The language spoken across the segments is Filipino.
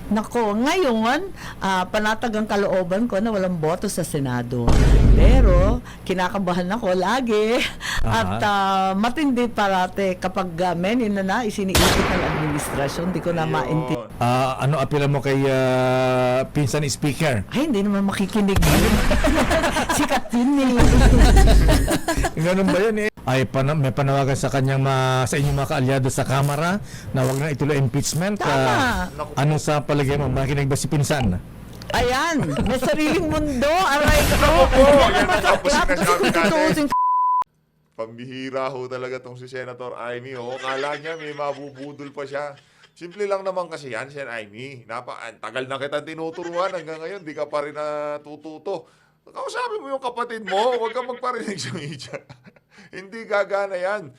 Nako, ngayon, panatag ang kalooban ko na walang boto sa Senado. Pero, kinakabahan ako lagi. At matindi parate kapag menin na isiniisip ng administrasyon, di ko na maintindihan. Ano apela mo kay pinsan speaker? Ay, hindi naman makikinig yun. Sikat yun eh. Ganun ba yan eh? Ay, may panawagan sa kanyang sa inyong mga kaalyado sa Kamara na wag na ituloy impeachment. Tama. Anong sa palagay mo? Makikinig ba si pinsan? Ayan, may sariling mundo. Aray ko. Yan ang tapos sinasabi natin. Pambihira ho talaga tong si Senator Amy. Kala niya may mabubudol pa siya. Simple lang naman kasi yan, Sen Amy. Tagal na kita tinuturuan hanggang ngayon, di ka pa rin natututo. Kausapin mo yung kapatid mo, huwag kang magparinig sa media. Hindi gagana yan.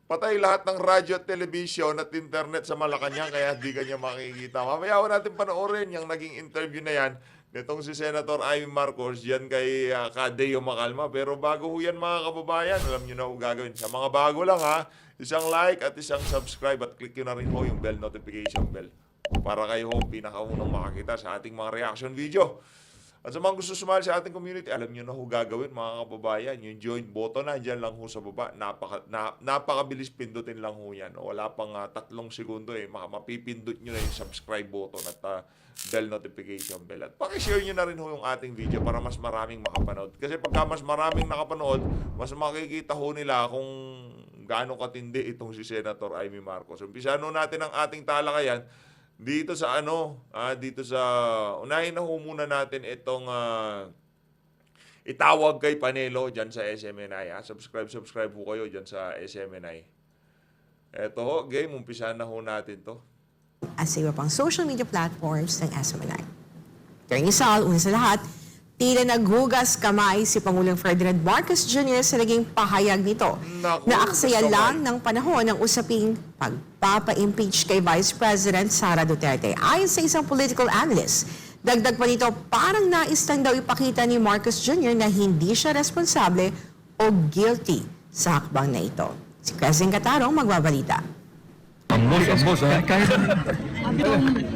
Patay lahat ng radyo at television at internet sa Malacanang kaya di kanya makikita. Mamaya natin panoorin yung naging interview na yan nitong si Senator Amy Marcos yan kay Kadeo Macalma. Pero bago ho yan mga kababayan, alam nyo na ho gagawin. Sa mga bago lang isang like at isang subscribe at click nyo na rin ho yung bell notification bell para kayo ho pinakaunang makakita sa ating mga reaction video. At sa mga gusto sumali sa ating community, alam nyo na ho gagawin mga kababayan. Yung join button na, dyan lang ho sa baba. Napakabilis pindutin lang ho yan. Wala pang 3 segundo mapipindot nyo na yung subscribe button at bell notification bell. At pakishare nyo na rin ho yung ating video para mas maraming makapanood. Kasi pagka mas maraming nakapanood, mas makikita ho nila kung gaano katindi itong si Senator Amy Marcos. Umpisahan natin ang ating talakayan. Dito sa unahin na ho muna natin itong itawag kay Panelo dyan sa SMNI. Subscribe ho kayo dyan sa SMNI. Eto ho, game, umpisahan na ho natin to. As iba pang social media platforms ng SMNI. Attorney Sal, una sa lahat, tila naghugas kamay si Pangulong Ferdinand Marcos Jr. sa naging pahayag nito. Na aksaya lang ng panahon ng usaping pagpapa-impeach kay Vice President Sara Duterte. Ayon sa isang political analyst, dagdag pa nito parang nais lang daw ipakita ni Marcos Jr. na hindi siya responsable o guilty sa hakbang na ito. Si Crescent Catarong magbabalita.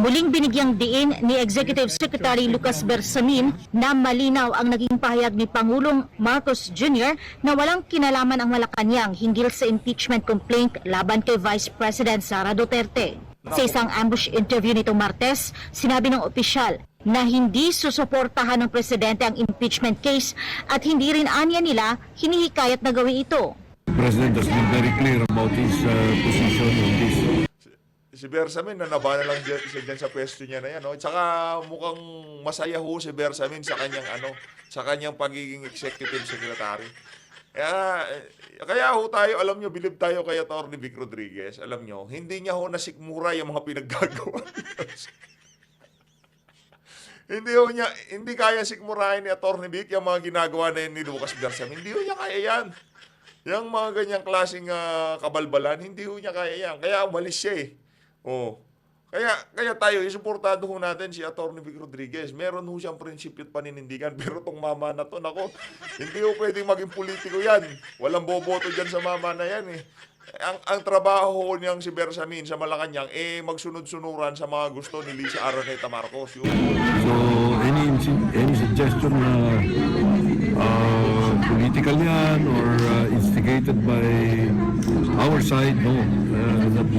Muling binigyang diin ni Executive Secretary Lucas Bersamin na malinaw ang naging pahayag ni Pangulong Marcos Jr. na walang kinalaman ang Malacanang hinggil sa impeachment complaint laban kay Vice President Sara Duterte. Sa isang ambush interview nitong Martes, sinabi ng opisyal na hindi susuportahan ng presidente ang impeachment case at hindi rin anya nila hinihikayat na gawin ito. The President has been very clear about his position on this. Si Bersamin, nanaba na lang siya dyan sa pwesto niya na yan. At saka mukhang masaya ho si Bersamin sa kanyang pagiging executive secretary. Kaya ho tayo, alam nyo, bilib tayo kay Atty. Vic Rodriguez. Alam nyo, hindi niya ho nasikmura yung mga pinaggagawa. Hindi kaya sikmurahin ni Atty. Vic yung mga ginagawa na yun ni Lucas Bersamin. Hindi ho niya kaya yan. Yung mga ganyang klaseng kabalbalan, hindi ho niya kaya yan. Kaya umalis siya eh. Kaya tayo, isuportado ho natin si Atty. Vic Rodriguez. Meron ho siyang prinsipyo at paninindigan. Pero tong mama na to, nako, hindi ho pwedeng maging politiko yan. Walang boboto dyan sa mama na yan eh. Ang trabaho niyang si Bersamin sa Malacanang, magsunod-sunuran sa mga gusto ni Lisa Araneta Marcos. So, any suggestion na political yan or instigated by our side, no, that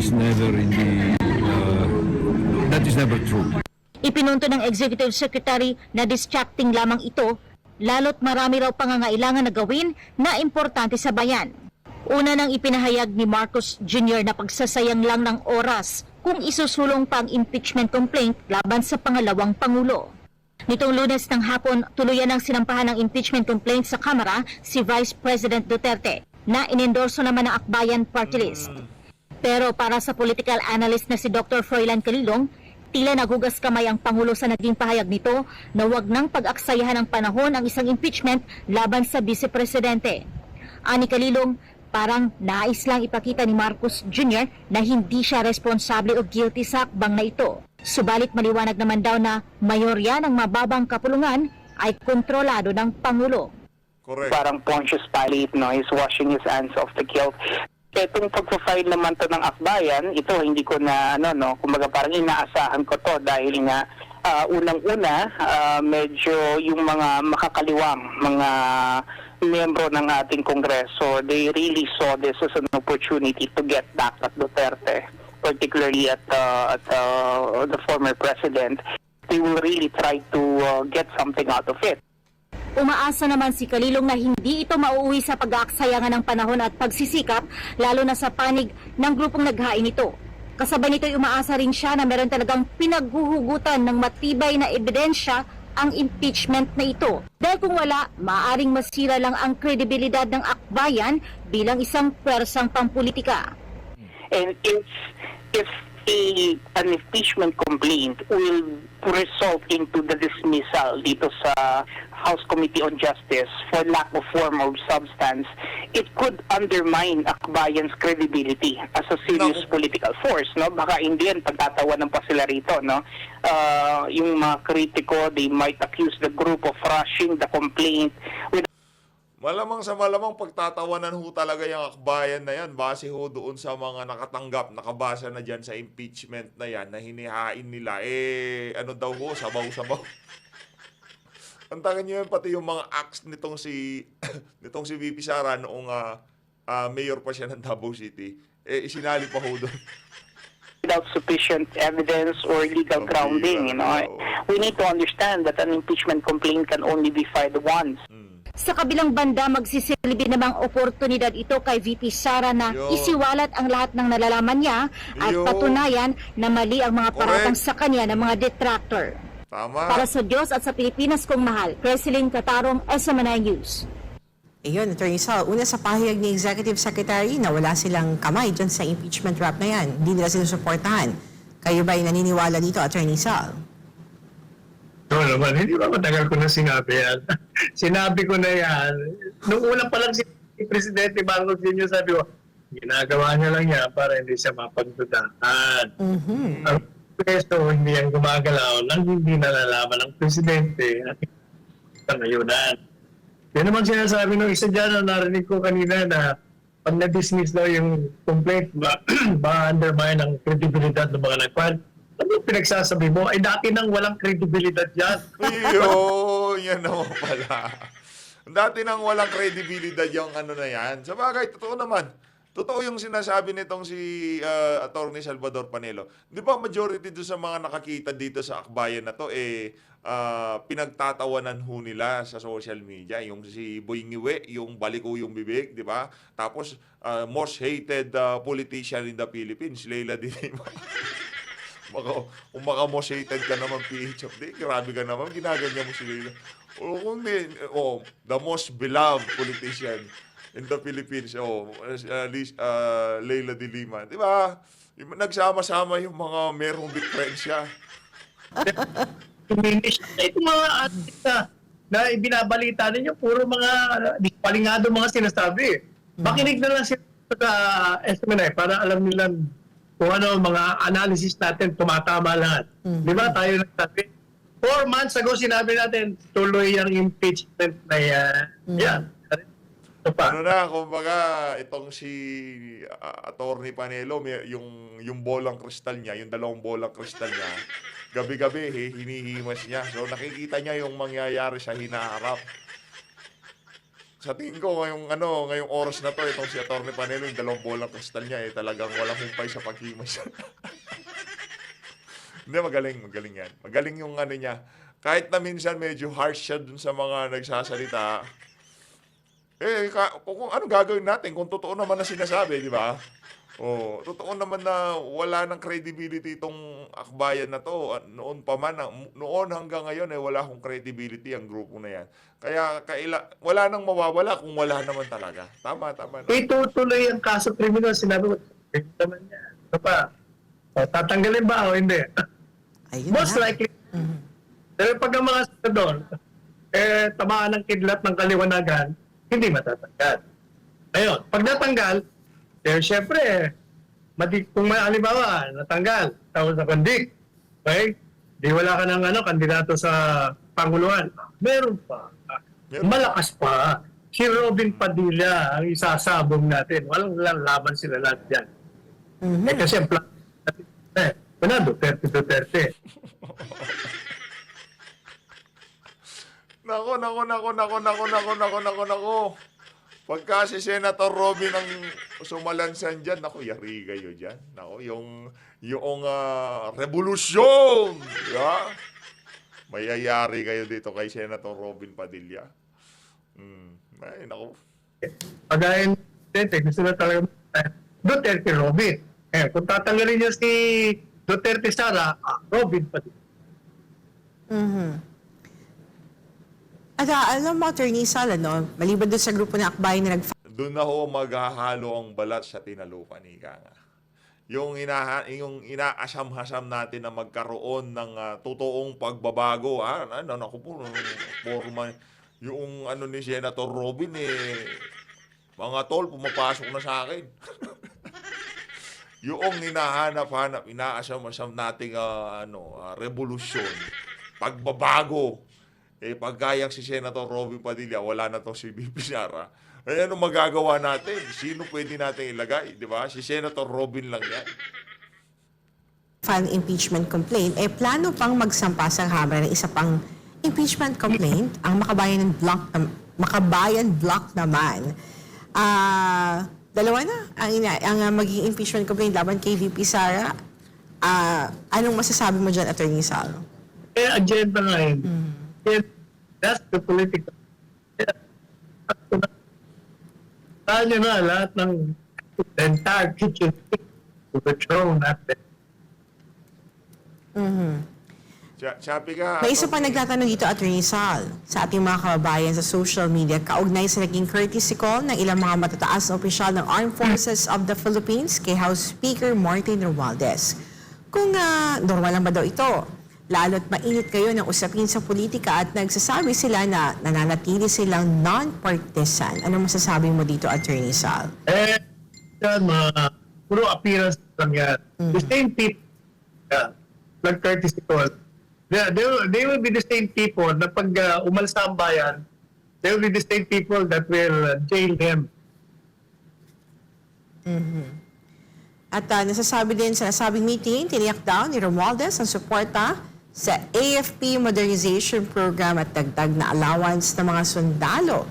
is never true. Ipinunto ng Executive Secretary na distracting lamang ito, lalo't marami raw pangangailangan na gawin na importante sa bayan. Una nang ipinahayag ni Marcos Jr. na pagsasayang lang ng oras kung isusulong pa ang impeachment complaint laban sa pangalawang Pangulo. Nitong Lunes ng hapon, tuluyan ang sinampahan ng impeachment complaint sa Kamara si Vice President Duterte na inendorso naman ng Akbayan Party List. Pero para sa political analyst na si Dr. Froilan Calilong, tila nagugas kamay ang Pangulo sa naging pahayag nito na wag nang pag-aksayahan ng panahon ang isang impeachment laban sa Vice Presidente. Ani Calilong, parang nais lang ipakita ni Marcos Jr. na hindi siya responsable o guilty sa hakbang na ito. Subalit maliwanag naman daw na mayorya ng mababang kapulungan ay kontrolado ng Pangulo. Correct. Parang Pontius Pilate, no? He's washing his hands of the guilt. Itong pag-file naman to ng akbayan, ito hindi ko na kumbaga parang inaasahan ko to dahil nga unang-una medyo yung mga makakaliwang mga miyembro ng ating Kongreso, they really saw this as an opportunity to get back at Duterte, particularly at the former president. They will really try to get something out of it. Umaasa naman si Kalilong na hindi ito mauuwi sa pag-aaksayangan ng panahon at pagsisikap, lalo na sa panig ng grupong naghain nito. Kasabay nito umaasa rin siya na meron talagang pinaghuhugutan ng matibay na ebidensya ang impeachment na ito. Dahil kung wala, maaaring masira lang ang kredibilidad ng akbayan bilang isang pwersang pampulitika. And if an impeachment complaint will result into the dismissal dito sa House Committee on Justice for lack of form or substance, it could undermine akbayan's credibility as a serious political force, no? Baka hindi yan pagtatawanan pa sila rito, no? Yung mga kritiko, they might accuse the group of rushing the complaint with Malamang sa malamang pagtatawanan ho talaga yung akbayan na yan base ho doon sa mga nakatanggap, nakabasa na dyan sa impeachment na yan na hinihain nila. Ano daw ho, sabaw-sabaw. Antakin nyo yun, pati yung mga acts nitong si VP Sara noong mayor pa siya ng Davao City. Isinali pa ho doon. without sufficient evidence or legal grounding, We need to understand that an impeachment complaint can only be filed once. Sa kabilang banda, magsisilbi namang oportunidad ito kay VP Sara na isiwalat ang lahat ng nalalaman niya at patunayan na mali ang mga paratang sa kanya ng mga detractor. Tama. Para sa Diyos at sa Pilipinas kong mahal, President Catarong, SMNI News. Ayun, Attorney Sal, una sa pahayag ni Executive Secretary na wala silang kamay dyan sa impeachment rap na yan. Hindi nila sinusuportahan. Kayo ba'y naniniwala dito, Attorney Sal? No naman, hindi ba matagal ko na sinabi yan? Sinabi ko na yan. Nung una pa lang si Presidente Marcos Jr. sabi ko, ginagawa niya lang yan para hindi siya mapagdudahan. Ang preso, hindi yan gumagalaw nang hindi nalalaman ng Presidente at pangayunan. Yan naman sinasabi nung isa dyan na narinig ko kanina na pag na-dismiss daw yung complaint, ba-undermine ang kredibilidad ng mga nagpan. Ano yung pinagsasabi mo? Ay dati nang walang kredibilidad yan. Yan naman pala. Dati nang walang credibility yung ano na yan. Sa bagay, totoo naman. Totoo yung sinasabi nitong si Attorney Salvador Panelo. Di ba majority doon sa mga nakakita dito sa akbayan na to, pinagtatawanan ho nila sa social media. Yung si Boy Ngiwe, yung baliko yung bibig, di ba? Tapos, most hated politician in the Philippines, Leila de Lima. Kung most hated ka naman, PH of the, grabe ka naman, ginaganyan mo si Leila. The most beloved politician in the Philippines, Leila de Lima. Di ba? Nagsama-sama yung mga merong diferensya. Itong mga artista na ibinabalita ninyo, puro mga palingado mga sinasabi. Makinig na lang sila sa SMNI para alam nila kung ano mga analysis natin, tumatama lahat. Di ba tayo nagsabi? 4 months ago, sinabi natin, tuloy ang impeachment na yan. Yan. Ito pa. Ano na, kumbaga, itong si Attorney Panelo, yung bolang kristal niya, yung 2 bolang kristal niya, gabi-gabi, hinihimas niya. So, nakikita niya yung mangyayari sa hinaharap. Sa tingin ko, ngayong oras na to, itong si Attorney Panelo, yung 2 bolang kristal niya, talagang walang humpay sa paghimas. Hindi, magaling yan. Magaling yung niya. Kahit na minsan medyo harsh siya dun sa mga nagsasalita, kung ano gagawin natin, kung totoo naman na sinasabi, di ba? Totoo naman na wala ng credibility itong akbayan na to. Noon pa man, noon hanggang ngayon, wala akong credibility ang grupo na yan. Kaya wala nang mawawala kung wala naman talaga. Tama. Itutuloy ang kaso kriminal, sinabi ko, naman niya. Ito pa, tatanggalin ba o hindi? Ayun Most na. likely. Pero pag ang mga senador, tamaan ng kidlat ng kaliwanagan, hindi matatanggal. Ayun, pag natanggal, syempre, kung may halimbawa, natanggal, tapos na-convict, okay? Di wala ka ng kandidato sa Panguluan. Meron pa. Malakas pa. si Robin Padilla ang isasabong natin. Walang laban sila lahat dyan. Kasi ang plan natin, Duterte. Nako. Pagka si Senator Robin ang sumalansan dyan, nako, yari kayo dyan. Nako, yung revolusyon, yeah? Mayayari kayo dito kay Senator Robin Padilla. Ay, nako. Pagayin Duterte, gusto na talaga Duterte Robin. Kung tatanggalin niya si Duterte Sara, Robin Padilla. At alam mo, Attorney Sal, maliban doon sa grupo ng akbayan na Doon na ho maghahalo ang balat sa tinalupan, ika nga. Yung inaasam-hasam natin na magkaroon ng totoong pagbabago, naku po, forma, yung ni Senator Robin, mga tol, pumapasok na sa akin. Yung hinahanap-hanap, inaasam-hasam nating revolusyon, pagbabago, pagkayang si Senator Robin Padilla, wala na to si VP Sara. Ay, ano magagawa natin? Sino pwede natin ilagay? Di ba? Si Senator Robin lang yan. file impeachment complaint, plano pang magsampa sa Kamara ng isa pang impeachment complaint, ang Makabayan Block naman. Dalawa na ang maging impeachment complaint laban kay VP Sara. Anong masasabi mo dyan, Attorney Sal? Agenda nga yun. That's the political. Tayo na lahat ng entire kitchen overthrown natin. Sabi ka, May isa pa nagtatanong dito, Attorney Sal, sa ating mga kababayan sa social media, kaugnay sa naging courtesy call ng ilang mga matataas na opisyal ng Armed Forces of the Philippines kay House Speaker Martin Romualdez. Kung normal lang ba daw ito? Lalo't mainit kayo ng usapin sa politika at nagsasabi sila na nananatili silang non-partisan. Ano masasabi mo dito, Attorney Sal? Yan, puro appearance lang yan. The same people, like courtesy call, they will be the same people na pag umalsa ang bayan, they will be the same people that will jail him. At nasasabi din sa nasabing meeting, tiniyak daw ni Romualdez ang suporta sa AFP Modernization Program at dagdag na allowance ng mga sundalo.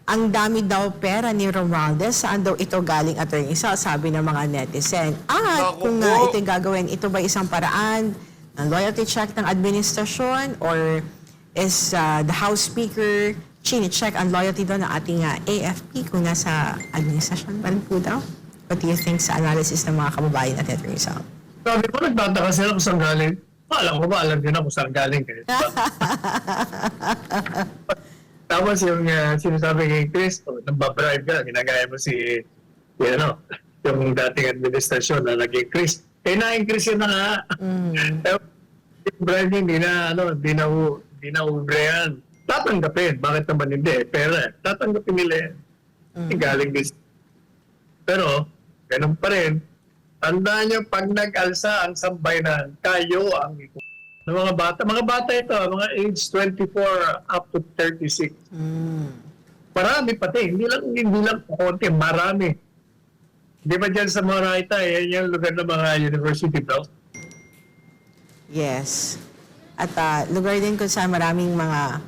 Ang dami daw pera ni Romualdez, saan daw ito galing, Attorney Sal, sabi ng mga netizen. At kung ito gagawin, ito ba isang paraan ng loyalty check ng administrasyon or is the House Speaker chine-check ang loyalty daw ng ating AFP kung nasa administrasyon pa rin po daw? What do you think sa analysis ng mga kababayan at Attorney Sal? Sabi ko, nagtataka sila kung saan galing. Alam ko ba, alam din ako kung saan galing. Tapos yung sinasabi kay Chris, nagbabribe ka, ginagaya mo yung dating administrasyon na naging Chris. Na-increase yun na nga. Yung bribe hindi na ubrehan. Tatanggapin. Bakit naman hindi? Pera. Tatanggapin nila yan. Galing this. Pero, ganun pa rin. Tandaan nyo, pag nag-alsa ang sambayanan, kayo ang ng mga bata. Mga bata ito, mga age 24 up to 36. Marami pati. Hindi lang konti. Marami. Di ba dyan sa Moraita, yan yung lugar ng mga university, bro? Yes. At lugar din kung saan maraming mga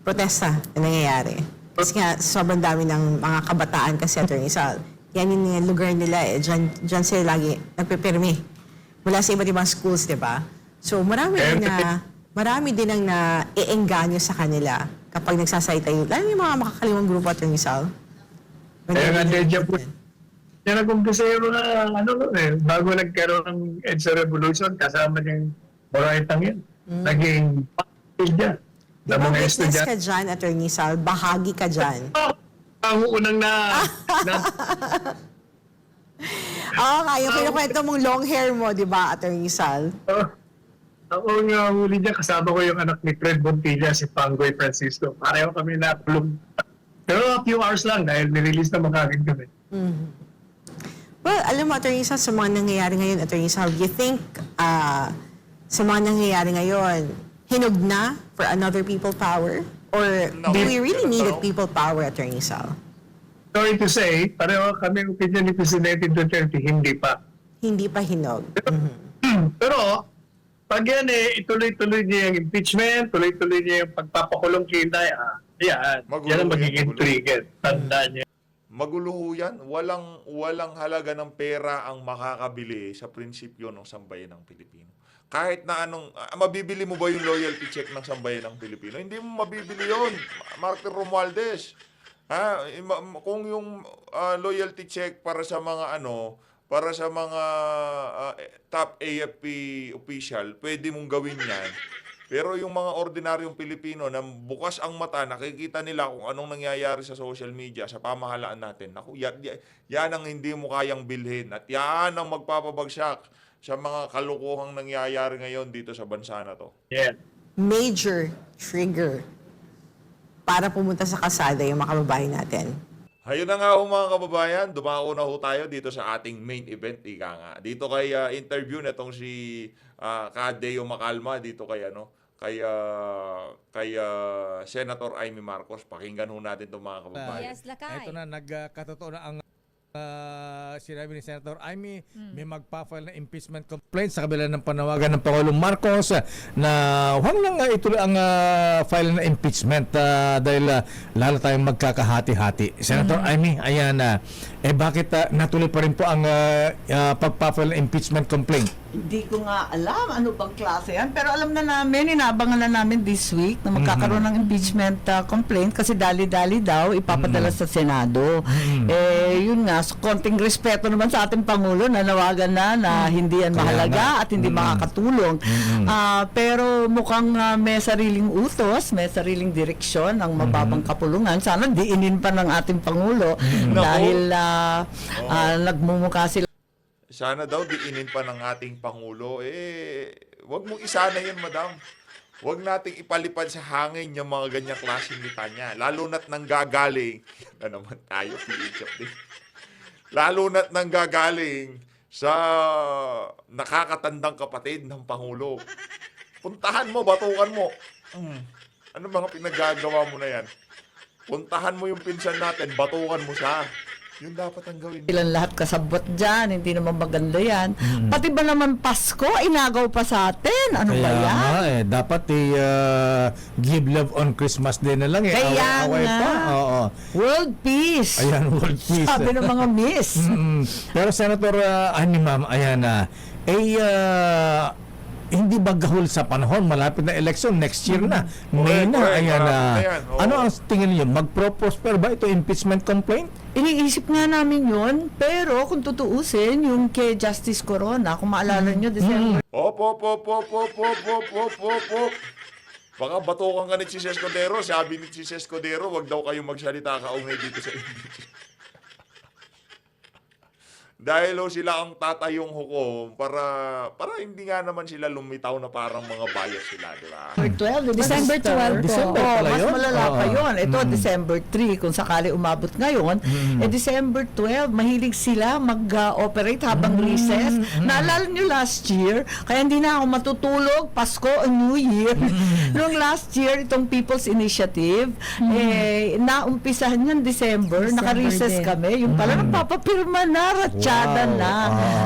protesta na nangyayari. Kasi nga, sobrang dami ng mga kabataan kasi, Attorney Sal. Yan yung lugar nila eh. Diyan sila lagi nagpipirmi. Mula sa iba't ibang schools, di ba? So, marami din ang na-iengganyo sa kanila kapag nagsasalita yun. Lalo yung mga makakaliwang grupo, Attorney Sal. Kaya nga, Deja po. Yan nag-umpisa yung mga, bago nagkaroon ng EDSA Revolution, kasama yung Moraitang yan. Naging pakil dyan. Di ba witness ka dyan, Attorney Sal? Bahagi ka dyan. Ang unang Yung kinukwento mong long hair mo, di ba, Attorney Sal? Ako nga huli dyan, kasama ko yung anak ni Fred Montilla, si Pangoy Francisco. Pareho kami na-plum. Pero a few hours lang dahil nirelease na makagin kami. Well, alam mo, Attorney Sal, sa mga nangyayari ngayon, Attorney Sal, do you think sa mga nangyayari ngayon, hinog na for another people power? Or No. do we really need a No. people power, Attorney Sal? Sorry to say, pareho kami ang opinion ni Presidente Duterte, hindi pa. Hindi pa hinog. Pero, pag yan ituloy-tuloy niya yung impeachment, tuloy-tuloy niya yung pagpapakulong kay Inday, yan ang magiging Magulo. trigger. Tandaan niya. Magulo ho yan. Walang halaga ng pera ang makakabili sa prinsipyo ng sambayan ng Pilipino. Kahit na mabibili mo ba yung loyalty check ng sambayan ng Pilipino? Hindi mo mabibili yon, Martin Romualdez. Kung yung loyalty check para sa mga top AFP official, pwede mong gawin yan. Pero yung mga ordinaryong Pilipino na bukas ang mata, nakikita nila kung anong nangyayari sa social media, sa pamahalaan natin. Naku, yan ang hindi mo kayang bilhin. At yan ang magpapabagsak sa mga kalukuhang nangyayari ngayon dito sa bansa na to. Yan. Major trigger para pumunta sa kalsada yung mga kababayan natin. Ayun na nga ho mga kababayan, dumako na ho tayo dito sa ating main event, ika nga. Dito kay interview na itong si Kadeo Macalma, dito kay Senator Amy Marcos. Pakinggan ho natin itong mga kababayan. Yes, Lakay. Ito na, nagkatotoo na ang sinabi ni Senator Amy, may magpa-file na impeachment complaint sa kabila ng panawagan ng Pangulong Marcos na huwag lang ituloy ang file na impeachment dahil lalo tayong magkakahati-hati. Senator Amy, ayan bakit natuloy pa rin po ang pagpa-file na impeachment complaint? Hindi ko nga alam ano bang klase yan. Pero alam na namin, inaabangan na namin this week na magkakaroon ng impeachment complaint kasi dali-dali daw ipapadala sa Senado. Yun nga, so, konting respeto naman sa ating Pangulo na nawagan na hindi yan mahalaga at hindi makakatulong. Pero mukhang may sariling utos, may sariling direksyon ang mababang kapulungan. Sana diinin pa ng ating Pangulo dahil nagmumukha sila. Sana daw diinin pa ng ating Pangulo. Wag mong isana yun, madam. Wag nating ipalipad sa hangin yung mga ganyang klaseng litanya. Lalo na't nanggagaling, na naman tayo, PHF din. Lalo na't nanggagaling sa nakakatandang kapatid ng Pangulo. Puntahan mo, batukan mo. Ano mga pinagagawa mo na yan? Puntahan mo yung pinsan natin, batukan mo siya. Yun dapat ang gawin. Ilan lahat kasabot dyan, hindi naman maganda yan. Pati ba naman Pasko, inagaw pa sa atin? Ano ba yan? Nga, dapat give love on Christmas Day na lang. Kaya Away nga. pa. Oo. World peace. Ayan, world peace. Sabi ng mga miss. Pero Senator Amy, ma'am, ayan hindi ba gahol sa panahon? Malapit na election, next year na. May na, Correct, ayan malapit na yan. Oo. Ano ang tingin niyo? Mag-prosper ba ito impeachment complaint? Iniisip nga namin yun, pero kung tutuusin, yung kay Justice Corona, kung maalala nyo, December Op. Baka batukan ka ni Chis Escudero. Sabi ni Chis Escudero, wag daw kayo magsalita kaugnay dito sa impeachment. Dahil sila ang tatayong hukom para hindi nga naman sila lumitaw na parang mga bias sila, di ba? 12, December 12 po. December Oh, pala mas yun? malala pa Oo. yun. Ito, December 3, kung sakali umabot ngayon. December 12, mahilig sila mag-operate habang recess. Naalala nyo last year, kaya hindi na ako matutulog, Pasko o New Year. Noong last year, itong People's Initiative, naumpisahan yan December, naka-recess din. kami. Yung pala, nagpapapirma na, ratsyada na.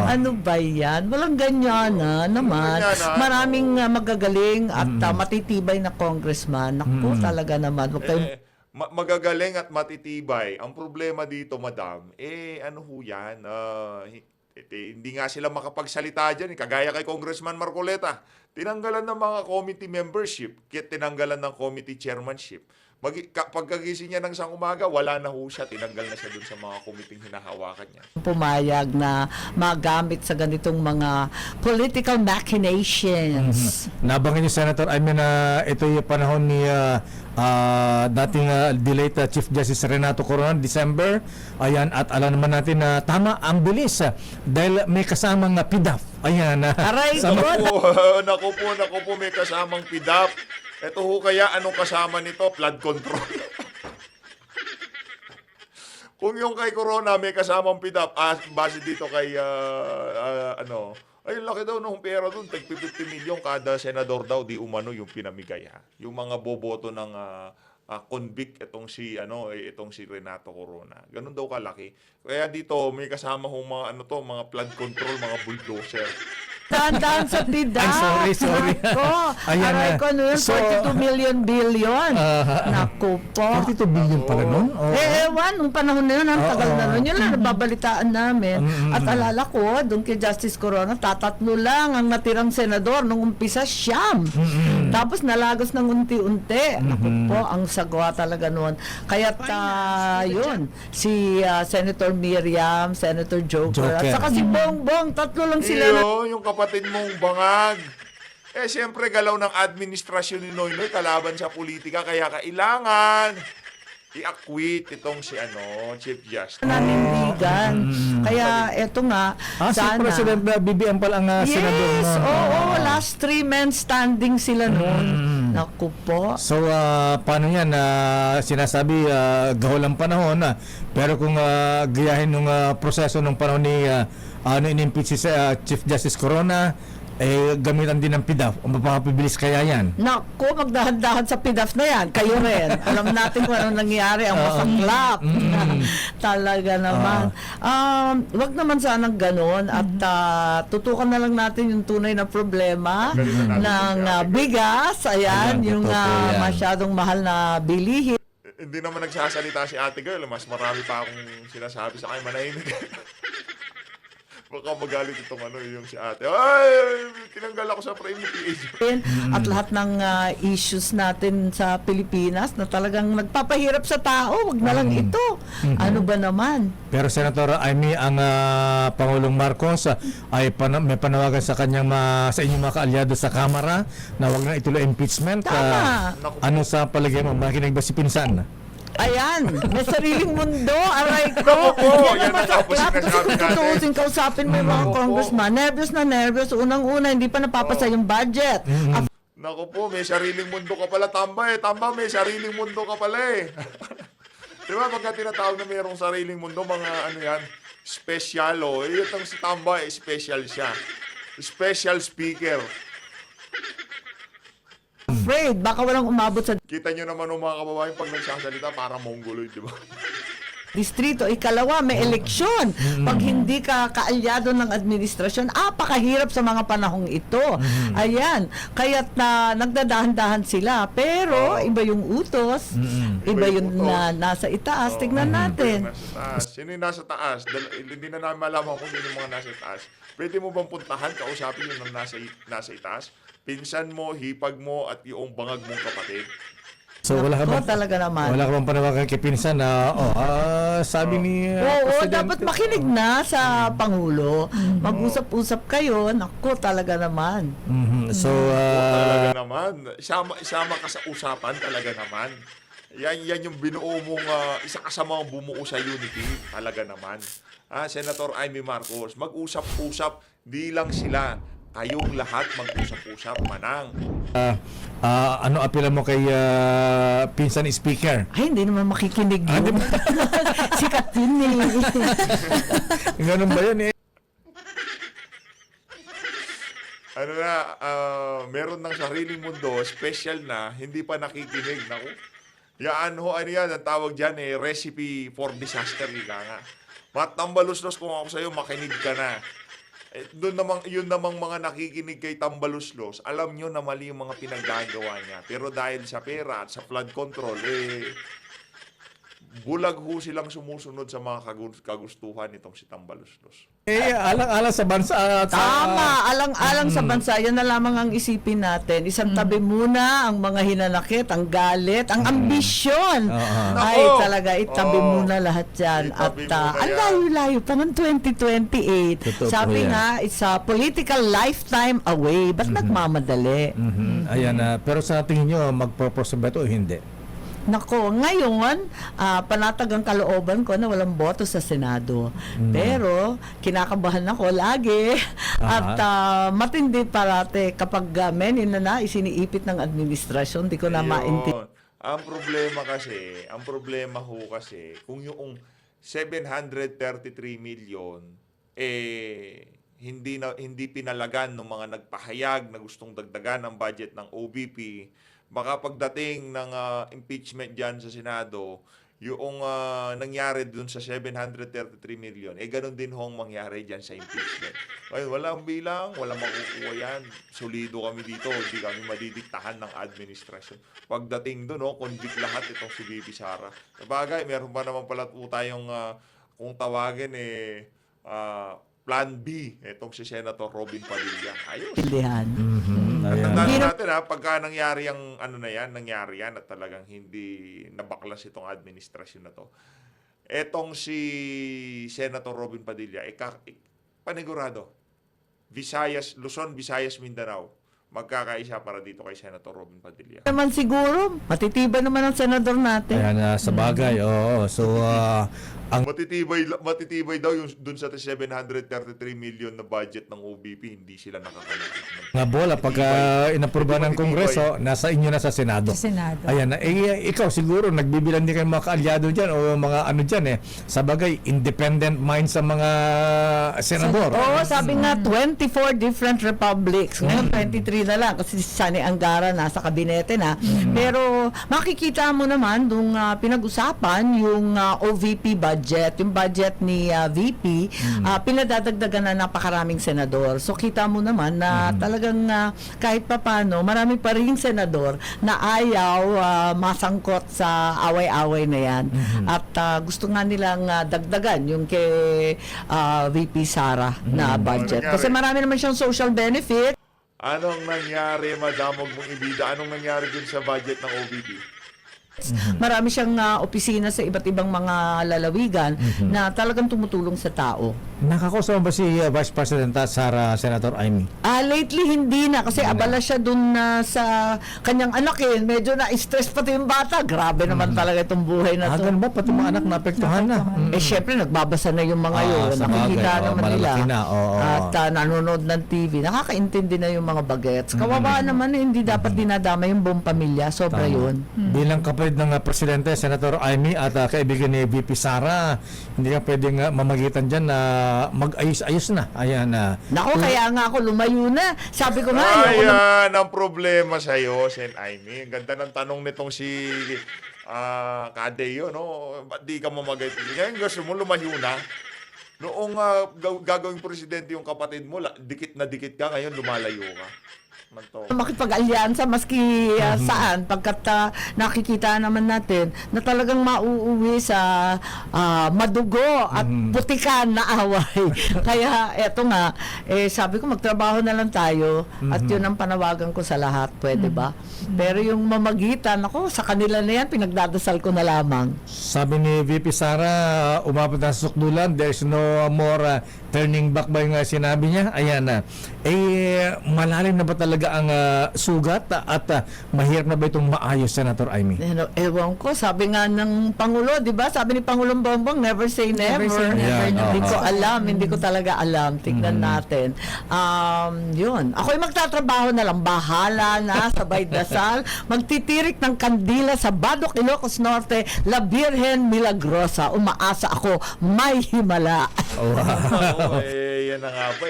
Ano ba yan? Walang ganyan naman. Maraming magagaling at matitibay na congressman. Naku, talaga naman. Huwag kayong Magagaling at matitibay. Ang problema dito, madam, ano ho yan? Hindi nga sila makapagsalita dyan. Kagaya kay Congressman Marcoleta. Tinanggalan ng mga committee membership, tinanggalan ng committee chairmanship. Pagkagising niya ng isang umaga, wala na ho siya. Tinanggal na siya dun sa mga committee hinahawakan niya. pumayag na magamit sa ganitong mga political machinations. Nabanggit ni Senator Amy na ito yung panahon ni dating delayed Chief Justice Renato Coronel, December. Ayan, at alam naman natin na tama ang bilis dahil may kasamang PIDAF. Ayan. Aray sa- ko! Naku po, may kasamang PIDAP. Ito ho kaya, anong kasama nito? Flood control. Kung yung kay Corona may kasamang PIDAP, base dito kay, ay laki daw nung pera doon, tag 50 milyon kada senador daw, di umano yung pinamigay ha. Yung mga boboto ng convict itong si Renato Corona. Ganun daw kalaki. Kaya dito may kasama hong mga flood control, mga bulldozer. Dahan-dahan sa PIDA. Ay, sorry. Nako. Ayan Aray na. ko, ano yun? So, 42 billion. Naku po. 42 billion pala nun? Oo. Ewan, nung panahon na yun, ang tagal na nun. Yun lang, nababalitaan namin. At alala ko, doon kay Justice Corona, tatatlo lang ang natirang senador nung umpisa, siyam. Tapos nalagos ng unti-unti. Naku po, ang sagwa talaga noon. Kaya yun, si Senator Miriam, Senator Joker, at saka si Bongbong, tatlo lang sila na Yung kapatid mong bangag. Siyempre, galaw ng administrasyon ni Noynoy kalaban sa politika, kaya kailangan i-acquit itong si Chief Justice. nanindigan. Kaya eto nga, Si sana. President BBM pala ang senador Yes, nun. oo, last 3 men standing sila noon. Naku po. So, paano yan? Sinasabi, gahol ang panahon. Pero kung gayahin nung proseso nung panahon ni in-impeach si Chief Justice Corona, gamitan din ng PDAF. Mapapapibilis kaya yan? Naku, magdahan-dahan sa PIDAF na yan. Kayo rin. Alam natin kung ano nangyari. Ang masaklap. Talaga naman. Wag naman sanang ganon. At tutukan na lang natin yung tunay na problema ng bigas. Ayan, Ayan, yung totoo po yan. masyadong mahal na bilihin. Hindi naman nagsasalita si ate girl. Mas marami pa akong sinasabi sa kanya, manahimik. Baka magalit itong yung si ate. Ay, tinanggal ako sa frame ni PH. At lahat ng issues natin sa Pilipinas na talagang nagpapahirap sa tao, wag na lang ito. Ano ba naman? Pero Senator Amy, ang Pangulong Marcos ay may panawagan sa kanyang sa inyong mga kaalyado sa Kamara na wag na ituloy impeachment. Tama. Ano sa palagay mo? Makinig ba si Pinsan? Ayan, may sariling mundo, aray ko. Oo, Yan yan ang ang tapos masaklap. Kasi sinasabi kung natin. tutuusin, kausapin mo yung mga congressman, nervous na nervous. Unang-una, hindi pa napapasa yung budget. Naku po, may sariling mundo ka pala, Tamba eh. Tamba, may sariling mundo ka pala eh. Di ba, pagka tinatawag na mayroong sariling mundo, mga special Itong si Tamba eh, special siya. Special speaker. Afraid, baka walang umabot sa Kita nyo naman mga kababayan pag nagsasalita, parang mongoloid, di ba? distrito. Ikalawa, may eleksyon. Pag hindi ka kaalyado ng administrasyon, pakahirap sa mga panahong ito. Ayan. Kaya't nagdadahan-dahan sila. Pero, iba yung utos. Iba yung nasa itaas. Tignan natin. Sino yung nasa taas? Hindi na namin malaman kung sino yung mga nasa itaas. Pwede mo bang puntahan, kausapin yung nasa itaas? Pinsan mo, hipag mo, at yung bangag mong kapatid. So wala ka Oo, bang talaga naman. wala ka bang panawagan kay Pinsan na sabi ni Oo, Presidente, dapat makinig na sa Pangulo. Mag-usap-usap kayo. Naku, talaga naman. So Talaga naman. Isama ka sa usapan, talaga naman. Yan yung binuo mong, isa ka sa mga bumuo sa unity, talaga naman. Senator Amy Marcos, mag-usap-usap, di lang sila. Kayong lahat mag-usap-usap, manang. ano apela mo kay Pinsan Speaker? Ay, hindi naman makikinig yun. Sikat yun eh. Ganun ba yun eh? Meron ng sariling mundo, special na, hindi pa nakikinig. Naku. Yan, ang tawag dyan recipe for disaster, ika nga. Matambaluslos kung ako sa'yo, makinig ka na. Yun namang mga nakikinig kay Tambaluslos, alam nyo na mali yung mga pinagagawa niya. Pero dahil sa pera at sa flood control, bulag ho silang sumusunod sa mga kagustuhan nitong si Tambaluslos. Alang-alang sa bansa. Tama, alang-alang sa bansa. Yan na lamang ang isipin natin. Isang tabi muna ang mga hinanakit, ang galit, ang ambisyon. Ay, Nako! talaga, itabi muna lahat yan. At Itabi muna ang yan. layo-layo pa ng 2028. Totoo Sabi po yan. nga, it's a political lifetime away. Ba't nagmamadali? Ayan, pero sa tingin nyo, magpo-prosper ba ito o hindi? Nako, ngayon, panatag ang kalooban ko na walang boto sa Senado. Pero, kinakabahan ako lagi. At matindi parate kapag menin na isiniipit ng administrasyon, di ko na Ayun. maintindihan. Ang problema ho kasi, kung yung 733 million, hindi pinalagan ng mga nagpahayag na gustong dagdagan ang budget ng OBP, baka pagdating ng impeachment dyan sa Senado, yung nangyari dun sa 733 million, ganun din hong mangyari dyan sa impeachment. Ngayon, walang bilang, walang makukuha yan. Solido kami dito, hindi kami madidiktahan ng administrasyon. Pagdating dun, convict lahat itong si VP Sara. Sabagay, meron pa naman pala po tayong, kung tawagin, Plan B, itong si Senator Robin Padilla. Ayos. Pilihan. Ayan. Tandaan natin pagka nangyari ang nangyari yan at talagang hindi nabaklas itong administrasyon na to. Etong si Senator Robin Padilla, panigurado. Luzon, Visayas, Mindanao, magkakaisa para dito kay Senator Robin Padilla. Naman siguro, matitibay naman ang senador natin. Ayan, sa bagay, oo. So, ang Matitibay daw yung dun sa 733 million na budget ng OBP, hindi sila nakakalapit. nga bola pagka inapruba ng Kongreso, nasa inyo na sa Senado. Ayan, ikaw siguro nagbibilang din kayo mga kaalyado dyan o mga ano dyan sa bagay, independent minds sa mga senador. Oo, sabi nga 24 different republics. Ngayon 23 na lang kasi si Sani Angara nasa kabinete na. Pero makikita mo naman nung pinag-usapan yung OVP budget, yung budget ni VP, pinadadagdagan na napakaraming senador. So kita mo naman na talagang kahit papano, marami pa rin senador na ayaw masangkot sa away-away na yan. At gusto nga nilang dagdagan yung kay VP Sara na budget. Kasi marami naman siyang social benefit. Anong nangyari, Madam? Huwag mong ibida. Anong nangyari dun sa budget ng OBP? Marami siyang opisina sa iba't ibang mga lalawigan na talagang tumutulong sa tao. Nakakausap ba si Vice President Senator Amy? Lately hindi na kasi abala siya dun sa kanyang anak medyo na-stress pati yung bata. Grabe naman talaga itong buhay na to. Ganun ba? Pati mga anak naapektuhan na. Syempre nagbabasa na yung mga yun. sa Nakikita bagay. naman nila. Malalaki na, oo. At nanonood ng TV. Nakakaintindi na yung mga bagets. Kawawa naman hindi dapat dinadama yung buong pamilya. Sobra yun. Bilang kapatid ng Presidente, Senator Amy at kaibigan ni VP Sara, hindi ka pwedeng mamagitan dyan na mag-ayos-ayos na. Ayan na. Naku, kaya nga ako lumayo na. Sabi ko nga, Ayan ang problema sa'yo, Sen Amy. Ang ganda ng tanong nitong si Kadeo, no? Ba't di ka mamagay? Ngayon gusto mo lumayo na? Noong gagawing presidente yung kapatid mo, dikit na dikit ka, ngayon lumalayo ka. makipag-alyansa maski saan pagkat nakikita naman natin na talagang mauuwi sa madugo at putikan na away. Kaya eto nga, sabi ko magtrabaho na lang tayo at yun ang panawagan ko sa lahat, pwede ba? Pero yung mamagitan, ako sa kanila na yan, pinagdadasal ko na lamang. Sabi ni VP Sara, umabot na sa sukdulan, there's no more turning back ba yung sinabi niya? Ayan na. Malalim na ba talaga ang sugat at mahirap na ba itong maayos, Senator Amy? Ewan ko, sabi nga ng Pangulo, di ba? Sabi ni Pangulong Bongbong, never say never. Hindi ko alam, hindi ko talaga alam. Tignan natin. Yun. Ako'y magtatrabaho na lang. Bahala na, sabay dasal. Magtitirik ng kandila sa Badok, Ilocos Norte, La Virgen Milagrosa. Umaasa ako, may himala. Yan na nga ba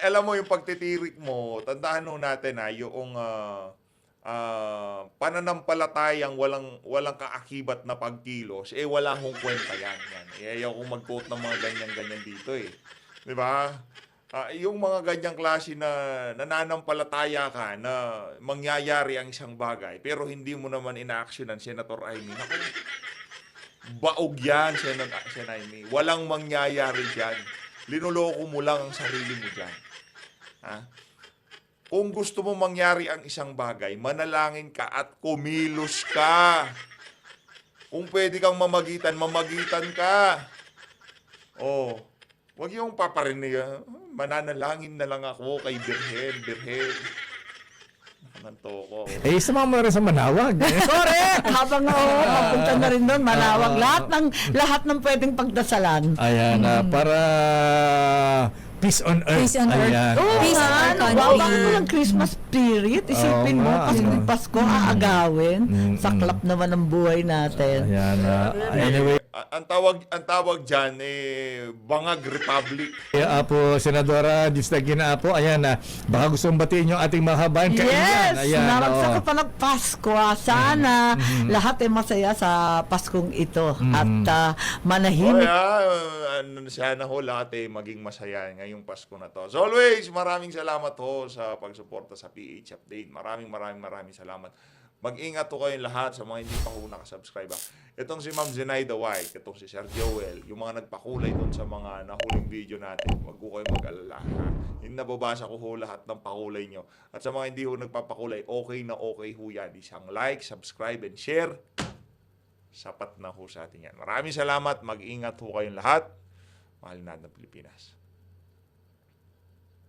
alam mo yung pagtitirik mo, tandaan nung natin yung pananampalatayang walang kaakibat na pagkilos, wala hong kwenta yan. Ayaw kong mag-quote ng mga ganyan-ganyan dito Di ba? Yung mga ganyang klase na nananampalataya ka na mangyayari ang isang bagay, pero hindi mo naman ina-actionan, Senator Amy. Naku, baog yan, Senator Amy. Walang mangyayari dyan. Linuloko mo lang ang sarili mo dyan. Kung gusto mo mangyari ang isang bagay, manalangin ka at kumilos ka. Kung pwede kang mamagitan ka. Wag yung paparinig. Mananalangin na lang ako kay Birhen. Ko. Sumama mo rin sa Manawag. Correct! Habang papunta na rin doon, Manawag. Lahat ng pwedeng pagdasalan. Ayan, para peace on earth. Peace on earth. Ayan. Peace on our country. Wow, bakit walang Christmas spirit? Isipin mo, Pasko aagawin. Saklap naman ang buhay natin. Ayan. Anyway. ang tawag diyan Bangag Republic. Kaya po, Senadora Distagina po, ayan na, baka gusto mong batiin yung ating mga kabayan. Yes! Ayan, Naragsa oo. ka pa ng Pasko. Sana lahat ay masaya sa Paskong ito. At manahimik. Sana ho lahat maging masaya ngayong Pasko na to. So always, maraming salamat ho sa pagsuporta sa PH Update. Maraming salamat. Mag-ingat ho kayong lahat sa mga hindi pa ho nakasubscribe. Itong si Ma'am Zenaida White, itong si Sir Joel, yung mga nagpakulay doon sa mga nahuling video natin, wag ko kayo mag-alala. Yung nababasa ko ho lahat ng pakulay nyo. At sa mga hindi ho nagpapakulay, okay na okay ho yan. Isang like, subscribe, and share. Sapat na ho sa atin yan. Maraming salamat. Mag-ingat ho kayong lahat. Mahal natin ang Pilipinas.